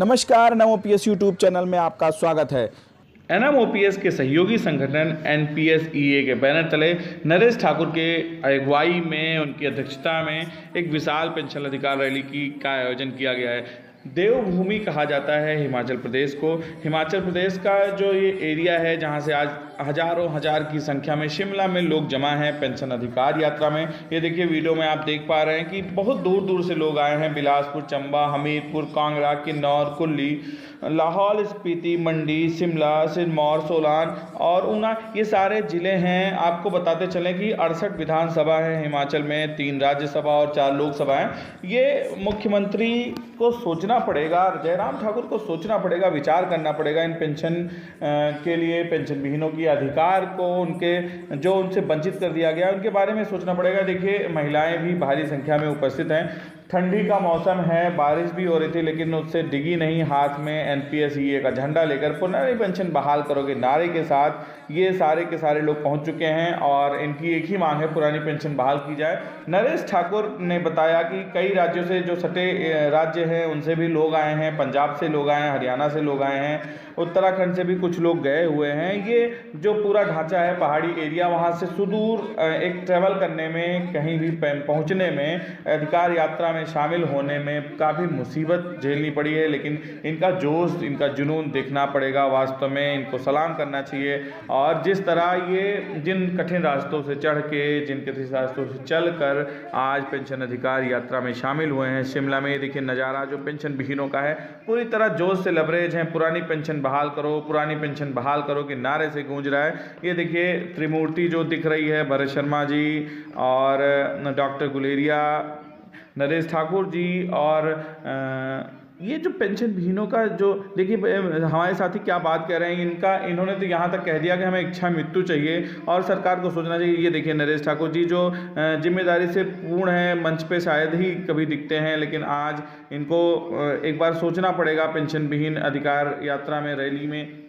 नमस्कार, NMOPS YouTube channel में आपका स्वागत है। NMOPS के सहयोगी संगठन NPSEA के बैनर तले नरेश ठाकुर के अगुवाई में, उनकी अध्यक्षता में एक विशाल पेंशन अधिकार रैली का आयोजन किया गया है। देवभूमि कहा जाता है हिमाचल प्रदेश को। हिमाचल प्रदेश का जो ये एरिया है जहाँ से आज हजारों हजार की संख्या में शिमला में लोग जमा हैं पेंशन अधिकार यात्रा में। ये देखिए वीडियो में आप देख पा रहे हैं कि बहुत दूर दूर से लोग आए हैं। बिलासपुर, चंबा, हमीरपुर, कांगड़ा, किन्नौर, कुल्ली, लाहौल स्पीति, मंडी, शिमला, सिरमौर, सोलान और ऊना, ये सारे ज़िले हैं। आपको बताते चलें कि 68 विधानसभा हैं हिमाचल में, 3 राज्यसभा और 4 लोकसभा हैं। ये मुख्यमंत्री को सोचना पड़ेगा, जयराम ठाकुर को सोचना पड़ेगा, विचार करना पड़ेगा इन पेंशन के लिए, पेंशन विहीनों की अधिकार को, उनके जो उनसे वंचित कर दिया गया उनके बारे में सोचना पड़ेगा। देखिए महिलाएं भी भारी संख्या में उपस्थित हैं। ठंडी का मौसम है, बारिश भी हो रही थी, लेकिन उससे डिगी नहीं। हाथ में NPSEA का झंडा लेकर पुनः पेंशन बहाल करोगे नारे के साथ ये सारे के सारे लोग पहुंच चुके हैं और इनकी एक ही मांग है, पुरानी पेंशन बहाल की जाए। नरेश ठाकुर ने बताया कि कई राज्यों से, जो सटे राज्य हैं उनसे भी लोग आए हैं, पंजाब से लोग आए हैं, हरियाणा से लोग आए हैं, उत्तराखंड से भी कुछ लोग गए हुए हैं। ये जो पूरा ढांचा है पहाड़ी एरिया, वहाँ से सुदूर एक ट्रैवल करने में, कहीं भी पहुँचने में, अधिकार यात्रा में शामिल होने में काफ़ी मुसीबत झेलनी पड़ी है। लेकिन इनका जोश, इनका जुनून देखना पड़ेगा। वास्तव में इनको सलाम करना चाहिए। और जिस तरह ये जिन कठिन रास्तों से चढ़ के, जिन कठिन रास्तों से चल कर आज पेंशन अधिकार यात्रा में शामिल हुए हैं शिमला में, देखिए नज़ारा जो पेंशन विहीनों का है, पूरी तरह जोश से लबरेज हैं। पुरानी पेंशन बहाल करो, पुरानी पेंशन बहाल करो के नारे से गूंज रहा है। ये देखिए त्रिमूर्ति जो दिख रही है, भरत शर्मा जी और डॉक्टर गुलेरिया, नरेश ठाकुर जी और ये जो पेंशन विहीनों का जो, देखिए हमारे साथी क्या बात कह रहे हैं, इन्होंने तो यहाँ तक कह दिया कि हमें इच्छा मृत्यु चाहिए और सरकार को सोचना चाहिए। ये देखिए नरेश ठाकुर जी जो जिम्मेदारी से पूर्ण है, मंच पे शायद ही कभी दिखते हैं, लेकिन आज इनको एक बार सोचना पड़ेगा पेंशन विहीन अधिकार यात्रा में, रैली में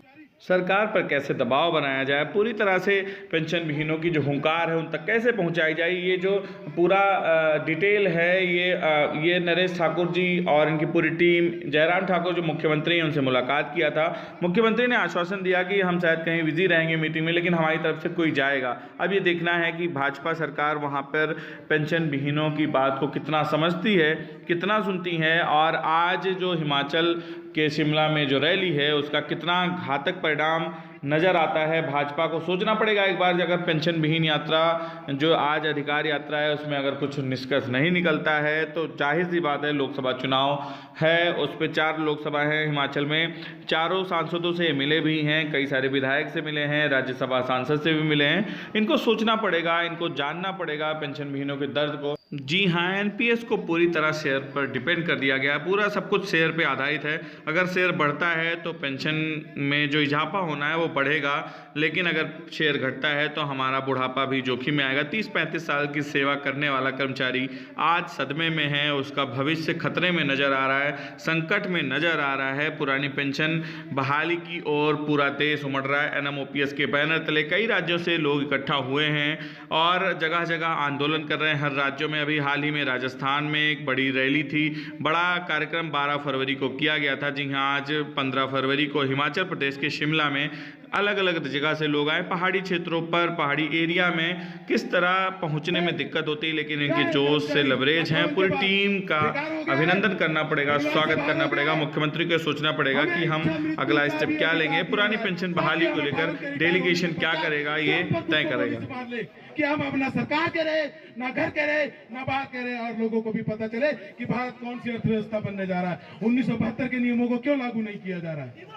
सरकार पर कैसे दबाव बनाया जाए, पूरी तरह से पेंशन विहीनों की जो हुंकार है उन तक कैसे पहुंचाई जाए। ये जो पूरा डिटेल है, ये नरेश ठाकुर जी और इनकी पूरी टीम, जयराम ठाकुर जो मुख्यमंत्री हैं उनसे मुलाकात किया था। मुख्यमंत्री ने आश्वासन दिया कि हम शायद कहीं बिजी रहेंगे मीटिंग में, लेकिन हमारी तरफ से कोई जाएगा। अब ये देखना है कि भाजपा सरकार वहाँ पर पेंशन विहीनों की बात को कितना समझती है, कितना सुनती है, और आज जो हिमाचल के शिमला में जो रैली है उसका कितना घातक परिणाम नज़र आता है। भाजपा को सोचना पड़ेगा एक बार, अगर पेंशन विहीन यात्रा जो आज अधिकार यात्रा है उसमें अगर कुछ निष्कर्ष नहीं निकलता है तो जाहिर सी बात है, लोकसभा चुनाव है, उस पर 4 लोकसभा है हिमाचल में, चारों सांसदों से मिले भी हैं, कई सारे विधायक से मिले हैं, राज्यसभा सांसद से भी मिले हैं। इनको सोचना पड़ेगा, इनको जानना पड़ेगा पेंशन विहीनों के दर्द को। जी हाँ, NPS को पूरी तरह शेयर पर डिपेंड कर दिया गया है, पूरा सब कुछ शेयर पे आधारित है। अगर शेयर बढ़ता है तो पेंशन में जो इजाफा होना है वो बढ़ेगा, लेकिन अगर शेयर घटता है तो हमारा बुढ़ापा भी जोखिम में आएगा। 30-35 साल की सेवा करने वाला कर्मचारी आज सदमे में है, उसका भविष्य खतरे में नज़र आ रहा है, संकट में नज़र आ रहा है। पुरानी पेंशन बहाली की ओर पूरा देश उमड़ रहा है। NMOPS के बैनर तले कई राज्यों से लोग इकट्ठा हुए हैं और जगह जगह आंदोलन कर रहे हैं, हर राज्यों में। अभी हाल ही में राजस्थान में एक बड़ी रैली थी, बड़ा कार्यक्रम 12 फरवरी को किया गया था। जी हाँ, आज 15 फरवरी को हिमाचल प्रदेश के शिमला में अलग अलग जगह से लोग आए। पहाड़ी क्षेत्रों पर, पहाड़ी एरिया में किस तरह पहुंचने में दिक्कत होती है, लेकिन इनके जोश से लबरेज हैं। पूरी टीम का अभिनंदन करना पड़ेगा, स्वागत करना पड़ेगा। मुख्यमंत्री को सोचना पड़ेगा कि हम अगला स्टेप क्या लेंगे, पुरानी पेंशन बहाली को लेकर डेलीगेशन क्या करेगा, ये तय करेगा कि हम अपना सरकार करे, ना घर करे, ना बात करे, और लोगों को भी पता चले कि भारत कौन सी अर्थव्यवस्था बनने जा रहा है। 1972 के नियमों को क्यों लागू नहीं किया जा रहा है।